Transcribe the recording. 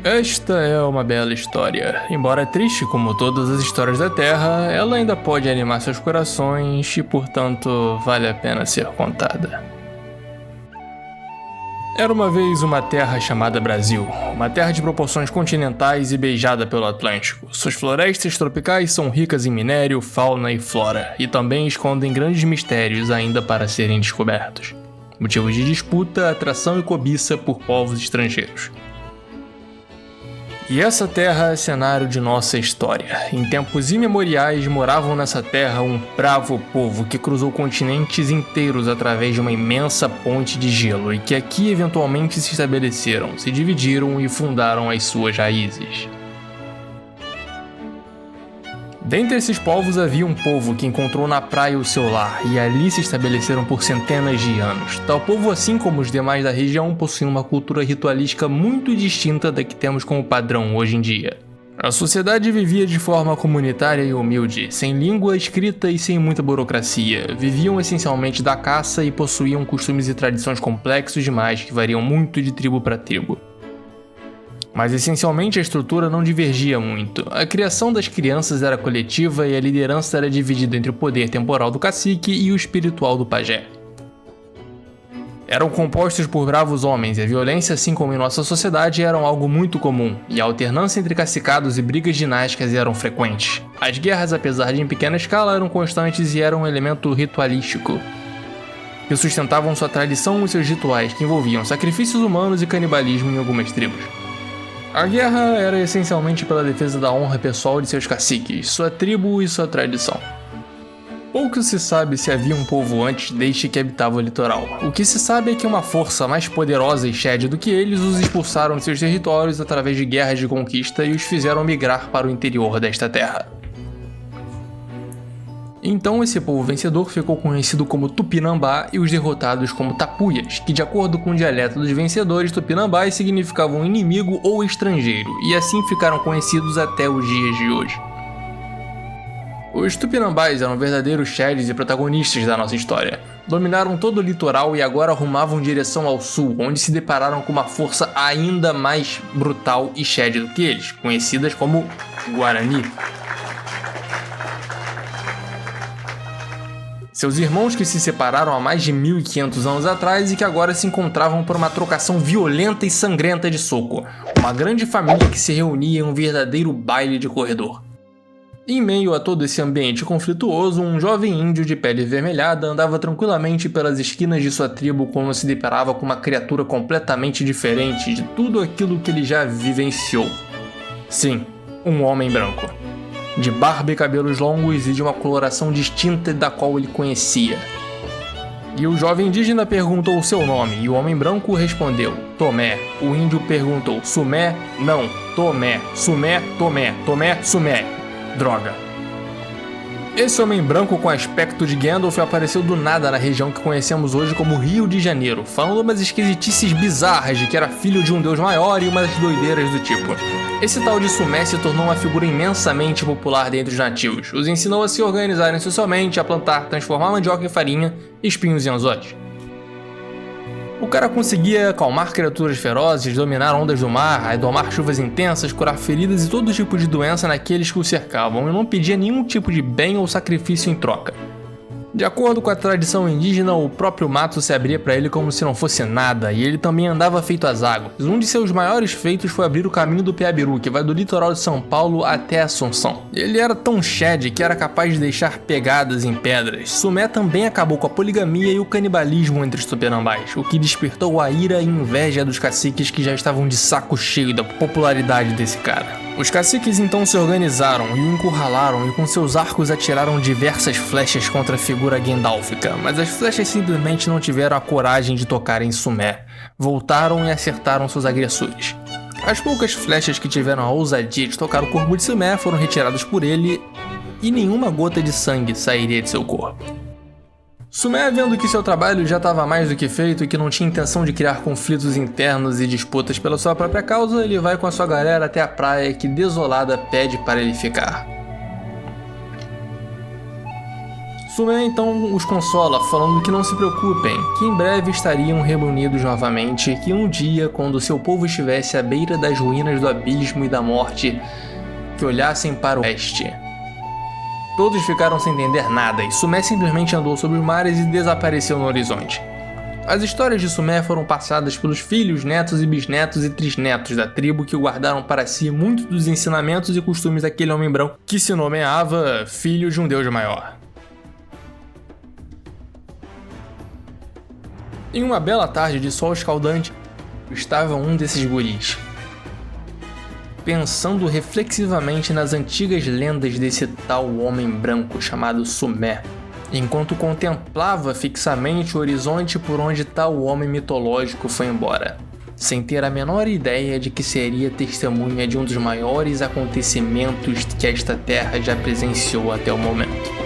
Esta é uma bela história. Embora triste como todas as histórias da Terra, ela ainda pode animar seus corações e, portanto, vale a pena ser contada. Era uma vez uma terra chamada Brasil, uma terra de proporções continentais e beijada pelo Atlântico. Suas florestas tropicais são ricas em minério, fauna e flora, e também escondem grandes mistérios ainda para serem descobertos. Motivos de disputa, atração e cobiça por povos estrangeiros. E essa terra é cenário de nossa história. Em tempos imemoriais moravam nessa terra um bravo povo que cruzou continentes inteiros através de uma imensa ponte de gelo e que aqui eventualmente se estabeleceram, se dividiram e fundaram as suas raízes. Dentre esses povos havia um povo que encontrou na praia o seu lar e ali se estabeleceram por centenas de anos. Tal povo, assim como os demais da região, possui uma cultura ritualística muito distinta da que temos como padrão hoje em dia. A sociedade vivia de forma comunitária e humilde, sem língua escrita e sem muita burocracia. Viviam essencialmente da caça e possuíam costumes e tradições complexos demais que variam muito de tribo para tribo. Mas essencialmente a estrutura não divergia muito. A criação das crianças era coletiva e a liderança era dividida entre o poder temporal do cacique e o espiritual do pajé. Eram compostos por bravos homens e a violência, assim como em nossa sociedade, eram algo muito comum, e a alternância entre cacicados e brigas dinásticas eram frequentes. As guerras, apesar de em pequena escala, eram constantes e eram um elemento ritualístico, que sustentavam sua tradição e seus rituais, que envolviam sacrifícios humanos e canibalismo em algumas tribos. A guerra era essencialmente pela defesa da honra pessoal de seus caciques, sua tribo e sua tradição. Pouco se sabe se havia um povo antes deste que habitava o litoral. O que se sabe é que uma força mais poderosa e shed do que eles os expulsaram de seus territórios através de guerras de conquista e os fizeram migrar para o interior desta terra. Então esse povo vencedor ficou conhecido como Tupinambá e os derrotados como Tapuias, que de acordo com o dialeto dos vencedores tupinambás significavam inimigo ou estrangeiro, e assim ficaram conhecidos até os dias de hoje. Os tupinambás eram verdadeiros sheds e protagonistas da nossa história. Dominaram todo o litoral e agora rumavam em direção ao sul, onde se depararam com uma força ainda mais brutal e shed do que eles, conhecidas como Guarani. Seus irmãos que se separaram há mais de 1500 anos atrás e que agora se encontravam por uma trocação violenta e sangrenta de soco. Uma grande família que se reunia em um verdadeiro baile de corredor. Em meio a todo esse ambiente conflituoso, um jovem índio de pele vermelhada andava tranquilamente pelas esquinas de sua tribo quando se deparava com uma criatura completamente diferente de tudo aquilo que ele já vivenciou. Sim, um homem branco. De barba e cabelos longos e de uma coloração distinta da qual ele conhecia. E o jovem indígena perguntou o seu nome, e o homem branco respondeu, Tomé. O índio perguntou, Sumé? Não, Tomé. Sumé, Tomé. Tomé, Sumé. Droga. Esse homem branco com aspecto de Gandalf apareceu do nada na região que conhecemos hoje como Rio de Janeiro, falando umas esquisitices bizarras de que era filho de um deus maior e umas doideiras do tipo. Esse tal de Sumé se tornou uma figura imensamente popular dentre os nativos. Os ensinou a se organizarem socialmente, a plantar, transformar mandioca em farinha, espinhos em anzóis. O cara conseguia acalmar criaturas ferozes, dominar ondas do mar, domar chuvas intensas, curar feridas e todo tipo de doença naqueles que o cercavam e não pedia nenhum tipo de bem ou sacrifício em troca. De acordo com a tradição indígena, o próprio mato se abria para ele como se não fosse nada, e ele também andava feito às águas. Um de seus maiores feitos foi abrir o caminho do Piabiru, que vai do litoral de São Paulo até Assunção. Ele era tão shed que era capaz de deixar pegadas em pedras. Sumé também acabou com a poligamia e o canibalismo entre os tupinambás, o que despertou a ira e inveja dos caciques que já estavam de saco cheio da popularidade desse cara. Os caciques então se organizaram e o encurralaram e com seus arcos atiraram diversas flechas contra a figura gandálfica, mas as flechas simplesmente não tiveram a coragem de tocar em Sumé. Voltaram e acertaram seus agressores. As poucas flechas que tiveram a ousadia de tocar o corpo de Sumé foram retiradas por ele e nenhuma gota de sangue sairia de seu corpo. Sumé, vendo que seu trabalho já estava mais do que feito e que não tinha intenção de criar conflitos internos e disputas pela sua própria causa, ele vai com a sua galera até a praia que, desolada, pede para ele ficar. Sumer então os consola, falando que não se preocupem, que em breve estariam reunidos novamente e que um dia, quando seu povo estivesse à beira das ruínas do abismo e da morte, que olhassem para o oeste. Todos ficaram sem entender nada e Sumer simplesmente andou sobre os mares e desapareceu no horizonte. As histórias de Sumer foram passadas pelos filhos, netos e bisnetos e trisnetos da tribo que guardaram para si muitos dos ensinamentos e costumes daquele homem branco que se nomeava Filho de um Deus Maior. Em uma bela tarde de sol escaldante, estava um desses guris, pensando reflexivamente nas antigas lendas desse tal homem branco chamado Sumer, enquanto contemplava fixamente o horizonte por onde tal homem mitológico foi embora, sem ter a menor ideia de que seria testemunha de um dos maiores acontecimentos que esta terra já presenciou até o momento.